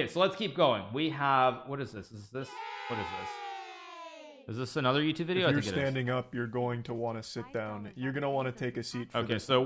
Okay, so let's keep going. We have, what is this? What is this? Is this another YouTube video? If you're standing up, you're going to want to sit down. You're going to want to take a seat for Okay, this. so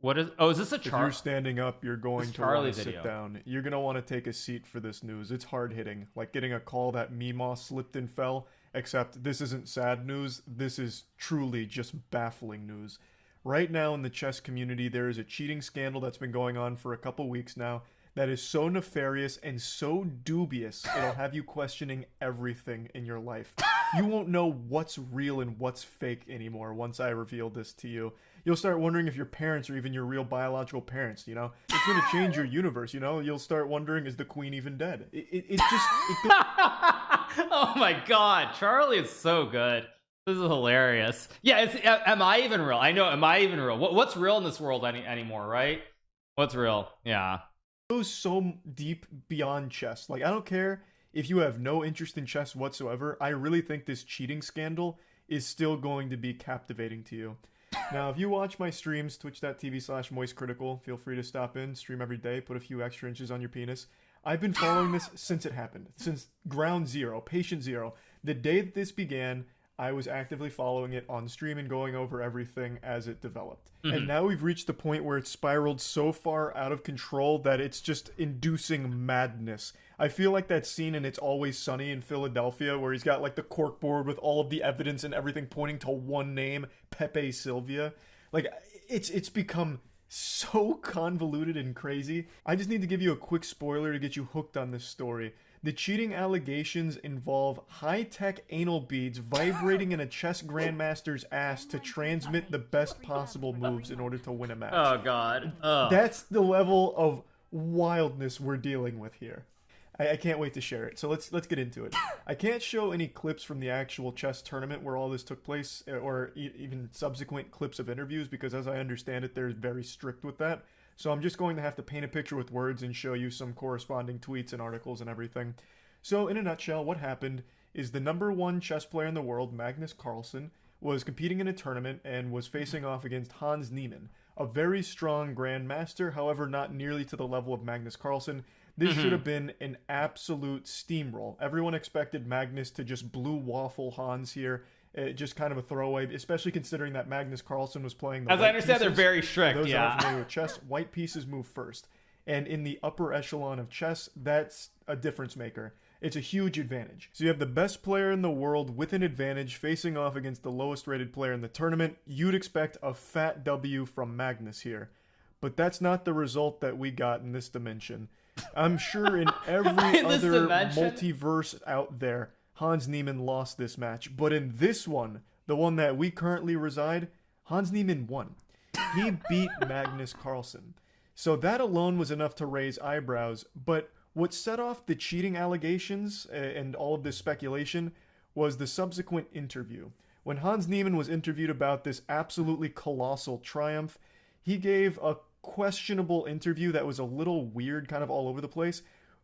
what is, oh, is this a If you're standing up, you're going to want to sit down. You're going to want to take a seat for this news. It's hard-hitting, like getting a call that Meemaw slipped and fell, except this isn't sad news. This is truly just baffling news. Right now in the chess community, there is a cheating scandal that's been going on for a couple weeks now that is so nefarious and so dubious, it'll have you questioning everything in your life. You won't know what's real and what's fake anymore once I reveal this to you. You'll start wondering if your parents are even your real biological parents, you know? It's going to change your universe, you know? You'll start wondering, is the queen even dead? Oh my god, Charlie is so good. This is hilarious. Yeah, am I even real? I know, am I even real? What's real in this world anymore, right? What's real? Yeah. Goes so deep beyond chess. Like, I don't care if you have no interest in chess whatsoever. I really think this cheating scandal is still going to be captivating to you. Now, if you watch my streams, twitch.tv/moistcritical, feel free to stop in, stream every day, put a few extra inches on your penis. I've been following this since it happened, since ground zero, patient zero. The day that this began, I was actively following it on stream and going over everything as it developed. Mm-hmm. And now we've reached the point where it's spiraled so far out of control that it's just inducing madness. I feel like that scene in It's Always Sunny in Philadelphia where he's got like the corkboard with all of the evidence and everything pointing to one name, Pepe Silvia. Like, it's become so convoluted and crazy. I just need to give you a quick spoiler to get you hooked on this story. The cheating allegations involve high-tech anal beads vibrating in a chess grandmaster's ass to transmit the best possible moves in order to win a match. Oh, God. That's the level of wildness we're dealing with here. I can't wait to share it. So let's get into it. I can't show any clips from the actual chess tournament where all this took place, or even subsequent clips of interviews, because as I understand it, they're very strict with that. So I'm just going to have to paint a picture with words and show you some corresponding tweets and articles and everything. So in a nutshell, what happened is the #1 chess player in the world, Magnus Carlsen, was competing in a tournament and was facing off against Hans Niemann, a very strong grandmaster, however not nearly to the level of Magnus Carlsen. This should have been an absolute steamroll. Everyone expected Magnus to just blue waffle Hans here. Just kind of a throwaway, especially considering that Magnus Carlsen was playing the As I understand, they're very strict, those that are familiar with chess, white pieces move first. And in the upper echelon of chess, that's a difference maker. It's a huge advantage. So you have the best player in the world with an advantage facing off against the lowest rated player in the tournament. You'd expect a fat W from Magnus here. But that's not the result that we got in this dimension. I'm sure in every other multiverse out there, Hans Niemann lost this match. But in this one, the one that we currently reside, Hans Niemann won. He beat Magnus Carlsen. So that alone was enough to raise eyebrows. But what set off the cheating allegations and all of this speculation was the subsequent interview. When Hans Niemann was interviewed about this absolutely colossal triumph, he gave a questionable interview that was a little weird, kind of all over the place.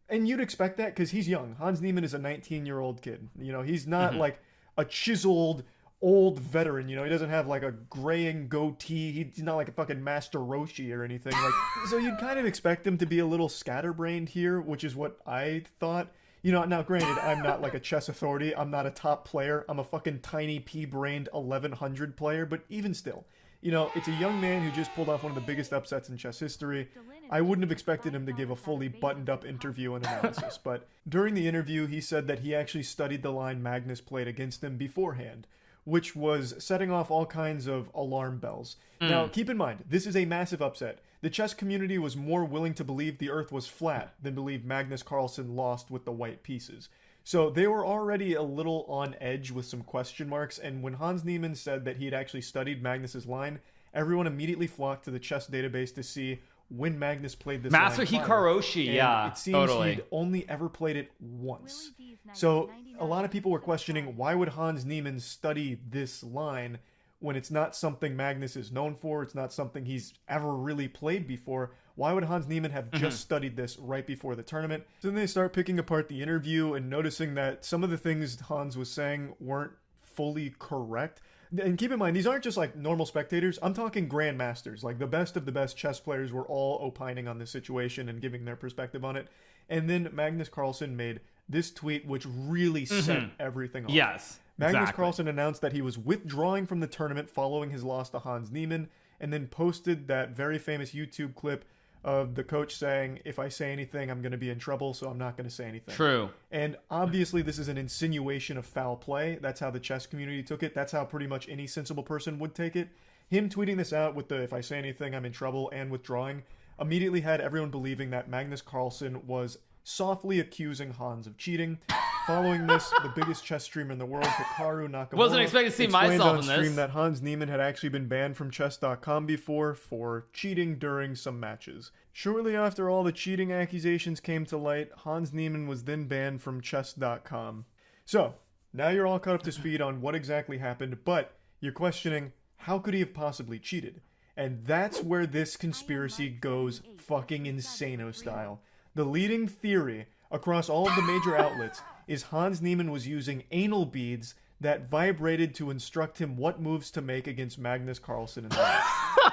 And you'd expect that because he's young. Hans Niemann is a 19-year-old kid. You know, he's not like a chiseled old veteran. You know, he doesn't have like a graying goatee. He's not like a fucking Master Roshi or anything. Like, so you'd kind of expect him to be a little scatterbrained here, which is what I thought. You know, now granted, I'm not like a chess authority. I'm not a top player. I'm a fucking tiny pea-brained 1100 player. But even still, you know, it's a young man who just pulled off one of the biggest upsets in chess history. I wouldn't have expected him to give a fully buttoned-up interview and analysis, but during the interview, he said that he actually studied the line Magnus played against him beforehand, which was setting off all kinds of alarm bells. Now, keep in mind, this is a massive upset. The chess community was more willing to believe the Earth was flat than believe Magnus Carlsen lost with the white pieces. So they were already a little on edge with some question marks, and when Hans Niemann said that he had actually studied Magnus's line, everyone immediately flocked to the chess database to see when Magnus played this Master line Hikaru, yeah, it seems totally. He'd only ever played it once. So a lot of people were questioning, why would Hans Niemann study this line when it's not something Magnus is known for, it's not something he's ever really played before? Why would Hans Niemann have just studied this right before the tournament? So then they start picking apart the interview and noticing that some of the things Hans was saying weren't fully correct. And keep in mind, these aren't just like normal spectators. I'm talking grandmasters. Like the best of the best chess players were all opining on this situation and giving their perspective on it. And then Magnus Carlsen made this tweet, which really set everything off. Yes. Magnus Carlsen announced that he was withdrawing from the tournament following his loss to Hans Niemann, and then posted that very famous YouTube clip of the coach saying, if I say anything, I'm going to be in trouble, so I'm not going to say anything. True. And obviously this is an insinuation of foul play. That's how the chess community took it. That's how pretty much any sensible person would take it. Him tweeting this out with the, if I say anything, I'm in trouble, and withdrawing, immediately had everyone believing that Magnus Carlsen was softly accusing Hans of cheating. Following this, the biggest chess streamer in the world, Hikaru Nakamura, wasn't expecting to see explained myself on in stream this. that Hans Niemann had actually been banned from chess.com before for cheating during some matches. Shortly after all the cheating accusations came to light, Hans Niemann was then banned from chess.com. So, now you're all caught up to speed on what exactly happened, but you're questioning, how could he have possibly cheated? And that's where this conspiracy goes fucking insano style. The leading theory across all of the major outlets is Hans Niemann was using anal beads that vibrated to instruct him what moves to make against Magnus Carlsen in the match.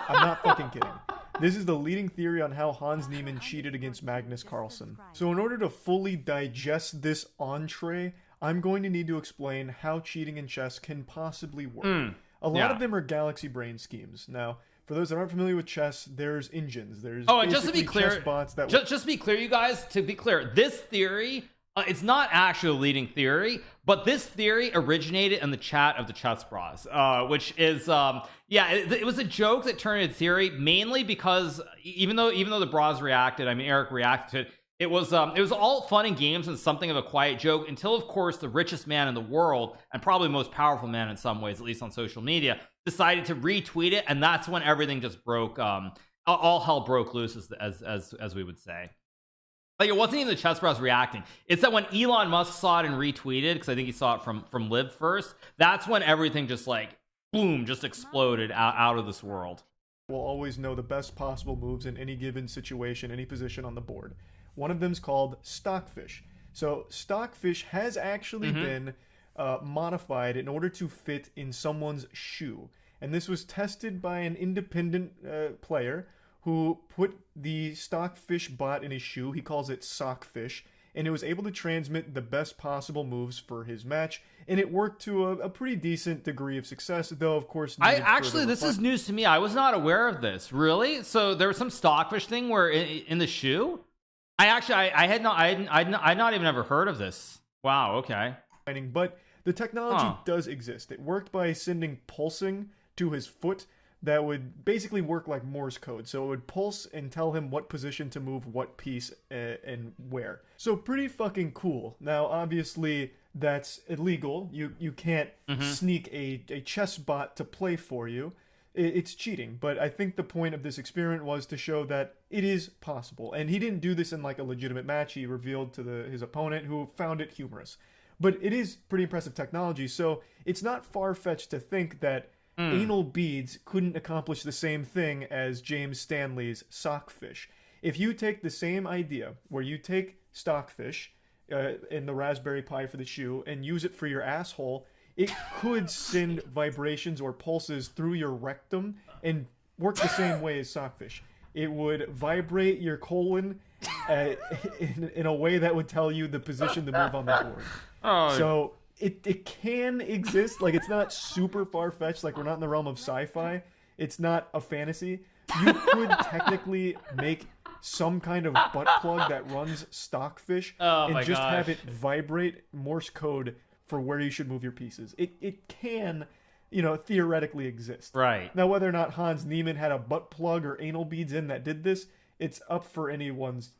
I'm not fucking kidding. This is the leading theory on how Hans Niemann cheated against Magnus Carlsen. So in order to fully digest this entree, I'm going to need to explain how cheating in chess can possibly work. A lot of them are galaxy brain schemes. Now, for those that aren't familiar with chess, there's engines. There's and just to be clear, chess bots that just to be clear, you guys, to be clear, this theory, it's not actually a leading theory, but this theory originated in the chat of the Chess Bros, which is, it was a joke that turned into theory, mainly because even though the Bros reacted, I mean, Eric reacted to it, it was all fun and games and something of a quiet joke until, of course, the richest man in the world, and probably most powerful man in some ways, at least on social media, decided to retweet it, and that's when everything just broke. All hell broke loose, as we would say. Like, it wasn't even the Chess Bros reacting. It's that when Elon Musk saw it and retweeted, because I think he saw it from Liv first, that's when everything just like boom, just exploded out of this world. Will always know the best possible moves in any given situation, any position on the board. One of them is called Stockfish. So Stockfish has actually been modified in order to fit in someone's shoe. And this was tested by an independent player who put the Stockfish bot in his shoe. He calls it Sockfish. And it was able to transmit the best possible moves for his match. And it worked to a pretty decent degree of success, though, of course... this is news to me. I was not aware of this. Really? So there was some Stockfish thing where in the shoe? I had not even ever heard of this. Wow, okay. But the technology does exist. It worked by sending pulsing to his foot that would basically work like Morse code. So it would pulse and tell him what position to move what piece and where. So pretty fucking cool. Now, obviously, that's illegal. You can't sneak a chess bot to play for you. It's cheating, but I think the point of this experiment was to show that it is possible. And he didn't do this in like a legitimate match. He revealed to his opponent, who found it humorous. But it is pretty impressive technology, so it's not far-fetched to think that anal beads couldn't accomplish the same thing as James Stanley's Sockfish. If you take the same idea, where you take Stockfish in the Raspberry Pi for the shoe and use it for your asshole, it could send vibrations or pulses through your rectum and work the same way as Sockfish. It would vibrate your colon in a way that would tell you the position to move on the board. So it can exist. Like, it's not super far-fetched. Like, we're not in the realm of sci-fi. It's not a fantasy. You could technically make some kind of butt plug that runs Stockfish and just have it vibrate Morse code for where you should move your pieces. It can, theoretically exist. Right. Now, whether or not Hans Niemann had a butt plug or anal beads in that did this, it's up for anyone's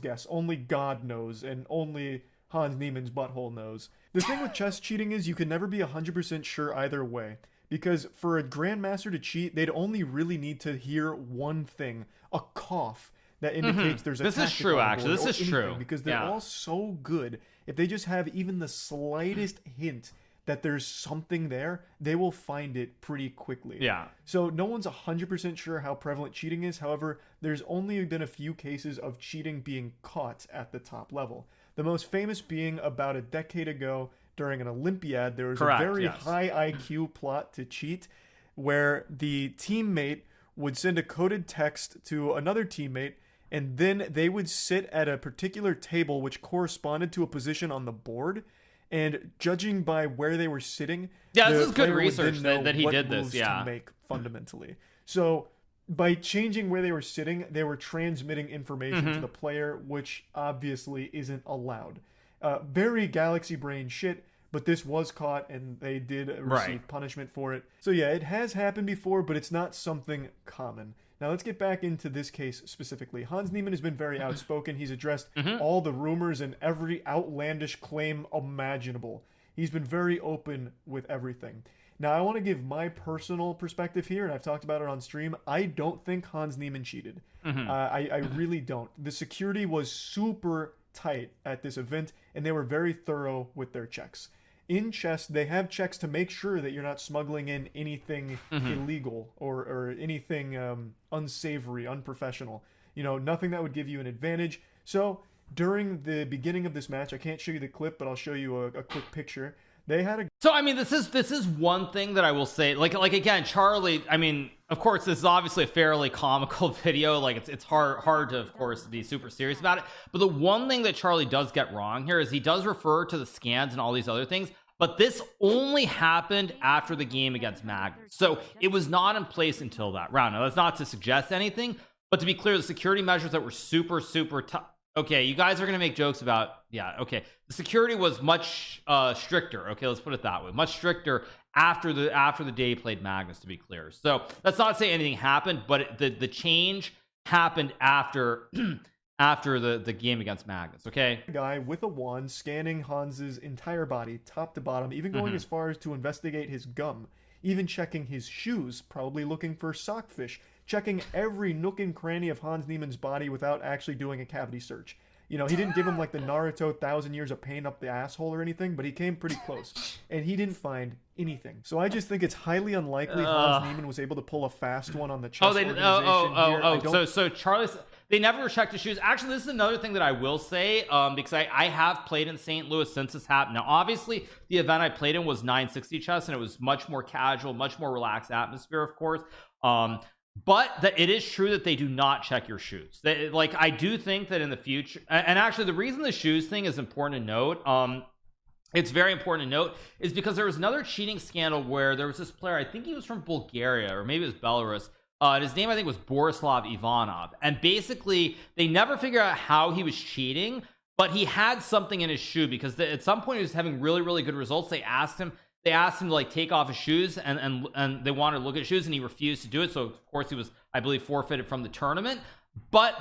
guess. Only God knows, and only Hans Niemann's butthole knows. The thing with chess cheating is you can never be 100% sure either way. Because for a grandmaster to cheat, they'd only really need to hear one thing, a cough, that indicates there's a tactic. This is true, actually. This is true. Because they're all so good. If they just have even the slightest hint that there's something there, they will find it pretty quickly. Yeah. So no one's 100% sure how prevalent cheating is. However, there's only been a few cases of cheating being caught at the top level. The most famous being about a decade ago during an Olympiad. There was a very high IQ plot to cheat where the teammate would send a coded text to another teammate and then they would sit at a particular table which corresponded to a position on the board. And judging by where they were sitting, Yeah, the this is good player would research then know that he what did this. moves Yeah. to make fundamentally. So by changing where they were sitting, they were transmitting information to the player, which obviously isn't allowed. Very galaxy brain shit, but this was caught and they did receive punishment for it. So yeah, it has happened before, but it's not something common. Now let's get back into this case specifically. Hans Niemann has been very outspoken. He's addressed all the rumors and every outlandish claim imaginable. He's been very open with everything. Now I want to give my personal perspective here, and I've talked about it on stream. I don't think Hans Niemann cheated. I really don't. The security was super tight at this event, and they were very thorough with their checks. In chess, they have checks to make sure that you're not smuggling in anything illegal or anything unsavory, unprofessional. You know, nothing that would give you an advantage. So during the beginning of this match, I can't show you the clip, but I'll show you a quick picture. They had a... So I mean, this is one thing that I will say. Like again, Charlie. I mean, of course, this is obviously a fairly comical video. Like it's hard to, of course, be super serious about it. But the one thing that Charlie does get wrong here is he does refer to the scans and all these other things. But this only happened after the game against Magnus. So it was not in place until that round. Now, that's not to suggest anything, but to be clear, the security measures that were super tough. Okay, you guys are going to make jokes about, yeah, okay. The security was much stricter. Okay, let's put it that way. Much stricter after the day he played Magnus, to be clear. So that's not to say anything happened, but the change happened after after the game against Magnus. Okay, guy with a wand scanning Hans's entire body top to bottom, even going as far as to investigate his gum, even checking his shoes, probably looking for sockfish, checking every nook and cranny of Hans Niemann's body without actually doing a cavity search. You know, he didn't give him like the Naruto 1,000 years of pain up the asshole or anything, but he came pretty close. And he didn't find anything. So I just think it's highly unlikely Hans Niemann was able to pull a fast one on the chess organization. So Charlie's... They never checked his shoes. Actually, this is another thing that I will say, because I have played in St. Louis since this happened. Now, obviously, the event I played in was 960 chess, and it was much more casual, much more relaxed atmosphere, of course. But it is true that they do not check your shoes. Like, I do think that in the future, and actually, the reason the shoes thing is important to note, it's very important to note, is because there was another cheating scandal where there was this player, I think he was from Bulgaria, or maybe it was Belarus. His name, I think, was Borislav Ivanov. And basically, they never figured out how he was cheating, but he had something in his shoe because at some point he was having really, really good results. They asked him to like take off his shoes and they wanted to look at shoes, and he refused to do it. So of course he was, I believe, forfeited from the tournament. But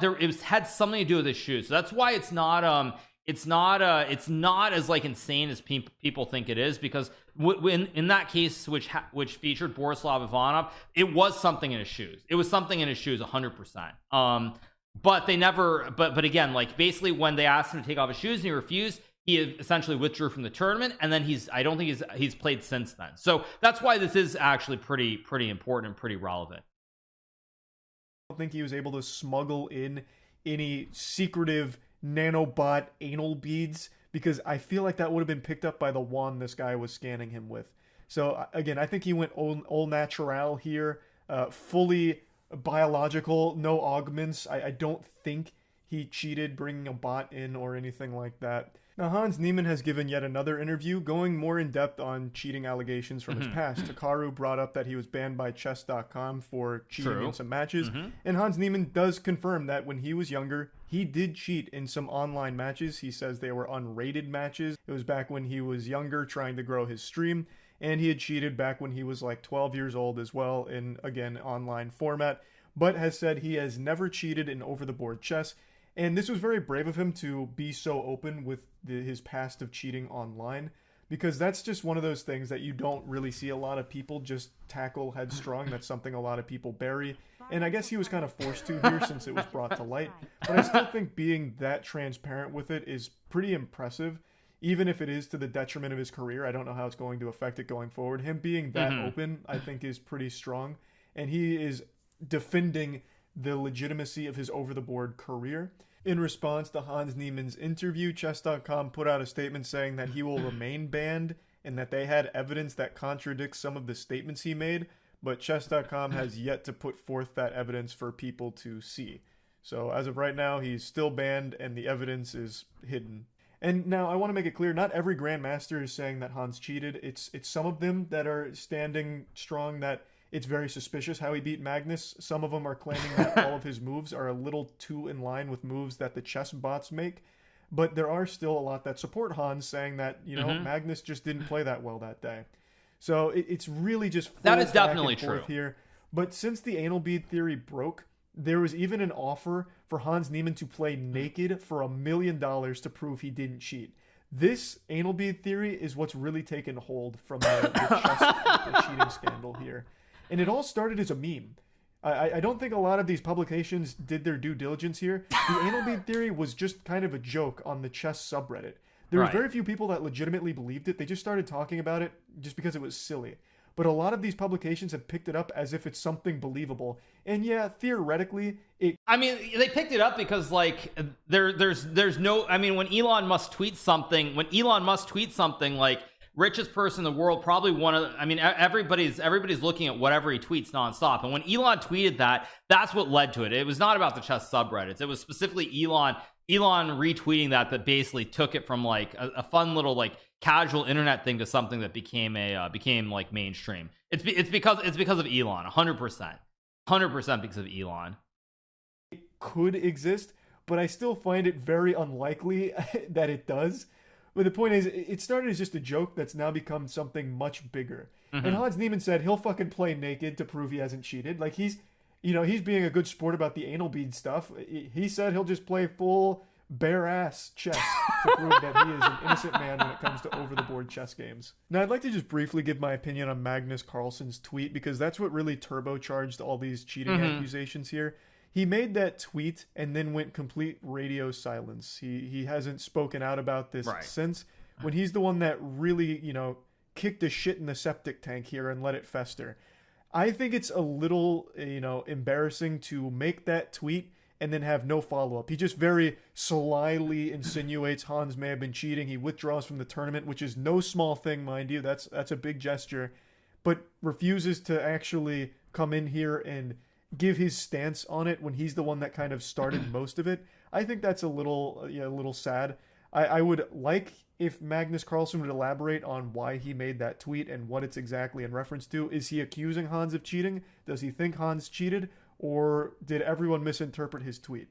had something to do with his shoes. So that's why it's not as like insane as people think it is, because in that case, which featured Borislav Ivanov, it was something in his shoes. It was something in his shoes, 100%. But they never. But again, like basically, when they asked him to take off his shoes and he refused, he essentially withdrew from the tournament, and then I don't think he's played since then. So that's why this is actually pretty important and pretty relevant. I don't think he was able to smuggle in any secretive nanobot anal beads, because I feel like that would have been picked up by the wand this guy was scanning him with. So again, I think he went all natural here, fully biological, no augments. I don't think he cheated bringing a bot in or anything like that. Now, Hans Niemann has given yet another interview going more in depth on cheating allegations from his past. Hikaru brought up that he was banned by chess.com for cheating in some matches. And Hans Niemann does confirm that when he was younger, he did cheat in some online matches. He says they were unrated matches. It was back when he was younger, trying to grow his stream. And he had cheated back when he was like 12 years old as well in, again, online format. But has said he has never cheated in over-the-board chess. And this was very brave of him to be so open with his past of cheating online, because that's just one of those things that you don't really see a lot of people just tackle headstrong. That's something a lot of people bury. And I guess he was kind of forced to here since it was brought to light. But I still think being that transparent with it is pretty impressive, even if it is to the detriment of his career. I don't know how it's going to affect it going forward. Him being that open, I think, is pretty strong. And he is defending the legitimacy of his over-the-board career. In response to Hans Niemann's interview, Chess.com put out a statement saying that he will remain banned and that they had evidence that contradicts some of the statements he made, but Chess.com has yet to put forth that evidence for people to see. So as of right now, he's still banned and the evidence is hidden. And now I want to make it clear, not every Grandmaster is saying that Hans cheated. It's some of them that are standing strong that it's very suspicious how he beat Magnus. Some of them are claiming that all of his moves are a little too in line with moves that the chess bots make. But there are still a lot that support Hans, saying that, you know, Magnus just didn't play that well that day. So it's really just that is definitely true here. But since the anal bead theory broke, there was even an offer for Hans Niemann to play naked for $1 million to prove he didn't cheat. This anal bead theory is what's really taken hold from the cheating scandal here. And it all started as a meme. I don't think a lot of these publications did their due diligence here. The anal bead theory was just kind of a joke on the chess subreddit. There were very few people that legitimately believed it. They just started talking about it just because it was silly. But a lot of these publications have picked it up as if it's something believable. And yeah, theoretically, I mean, they picked it up because, like, there's no... I mean, when Elon Musk tweets something, like, richest person in the world, probably one of... I mean, everybody's looking at whatever he tweets nonstop. And when Elon tweeted that, that's what led to it. It was not about the chess subreddits. It was specifically Elon retweeting that basically took it from, like, a fun little, like, casual internet thing to something that became like mainstream. It's because of Elon. 100% because of Elon. It could exist, but I still find it very unlikely that it does. But the point is, it started as just a joke that's now become something much bigger. And Hans Niemann said he'll fucking play naked to prove he hasn't cheated. Like, he's being a good sport about the anal bead stuff. He said he'll just play full bare ass chess to prove that he is an innocent man when it comes to over the board chess games. Now, I'd like to just briefly give my opinion on Magnus Carlsen's tweet, because that's what really turbocharged all these cheating accusations here. He made that tweet and then went complete radio silence. He hasn't spoken out about this since, when he's the one that really, you know, kicked a shit in the septic tank here and let it fester. I think it's a little, you know, embarrassing to make that tweet and then have no follow-up. He just very slyly insinuates Hans may have been cheating. He withdraws from the tournament, which is no small thing, mind you. That's a big gesture. But refuses to actually come in here and give his stance on it when he's the one that kind of started most of it. I think that's a little sad. I would like if Magnus Carlsen would elaborate on why he made that tweet and what it's exactly in reference to. Is he accusing Hans of cheating? Does he think Hans cheated? Or did everyone misinterpret his tweet?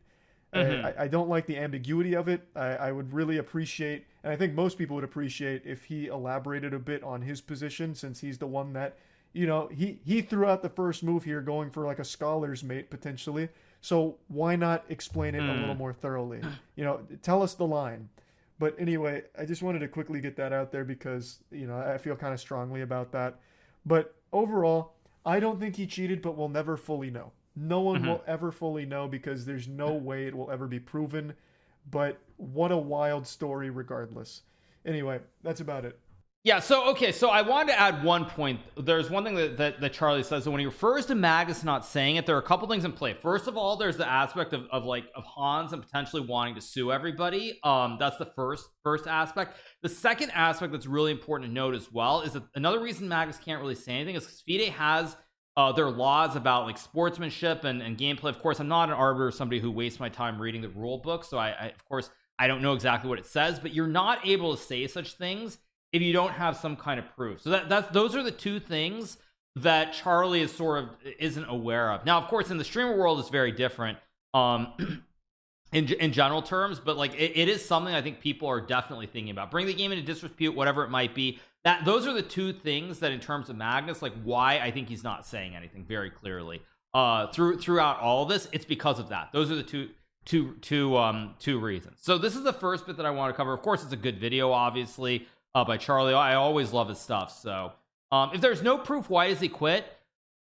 I don't like the ambiguity of it. I would really appreciate, and I think most people would appreciate, if he elaborated a bit on his position, since he's the one that, you know, he threw out the first move here going for like a scholar's mate potentially. So why not explain it a little more thoroughly? You know, tell us the line. But anyway, I just wanted to quickly get that out there because, you know, I feel kind of strongly about that. But overall, I don't think he cheated, but we'll never fully know. No one will ever fully know because there's no way it will ever be proven. But what a wild story regardless. Anyway, that's about it. Yeah, so I wanted to add one point. There's one thing that Charlie says, that when he refers to Magnus not saying it, there are a couple things in play. First of all, there's the aspect of Hans and potentially wanting to sue everybody. That's the first aspect. The second aspect that's really important to note as well is that another reason Magnus can't really say anything is because FIDE has their laws about like sportsmanship and gameplay. Of course, I'm not an arbiter or somebody who wastes my time reading the rule book, so I of course I don't know exactly what it says, but you're not able to say such things if you don't have some kind of proof. So those are the two things that Charlie is isn't aware of. Now, of course, in the streamer world, it's very different in general terms, but like it is something I think people are definitely thinking about. Bring the game into disrepute, whatever it might be. Those are the two things that, in terms of Magnus, like why I think he's not saying anything very clearly throughout all of this. It's because of that. Those are the two reasons. So this is the first bit that I want to cover. Of course, it's a good video, obviously, by Charlie. I always love his stuff. So if there's no proof, why does he quit?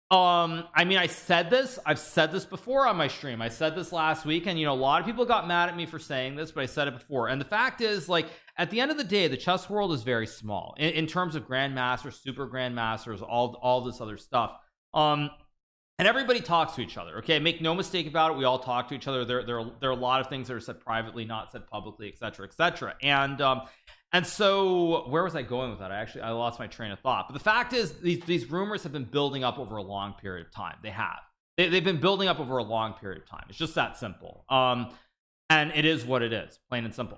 I mean, I've said this before on my stream. I said this last week, and you know, a lot of people got mad at me for saying this, but I said it before. And the fact is, like, at the end of the day, the chess world is very small in terms of grandmasters, super grandmasters, all this other stuff. And everybody talks to each other. Okay, make no mistake about it. We all talk to each other. There are a lot of things that are said privately, not said publicly, etc., etc. And so where was I going with that? I lost my train of thought. But the fact is, these rumors have been building up over a long period of time. They have. They've been building up over a long period of time. It's just that simple. And it is what it is, plain and simple.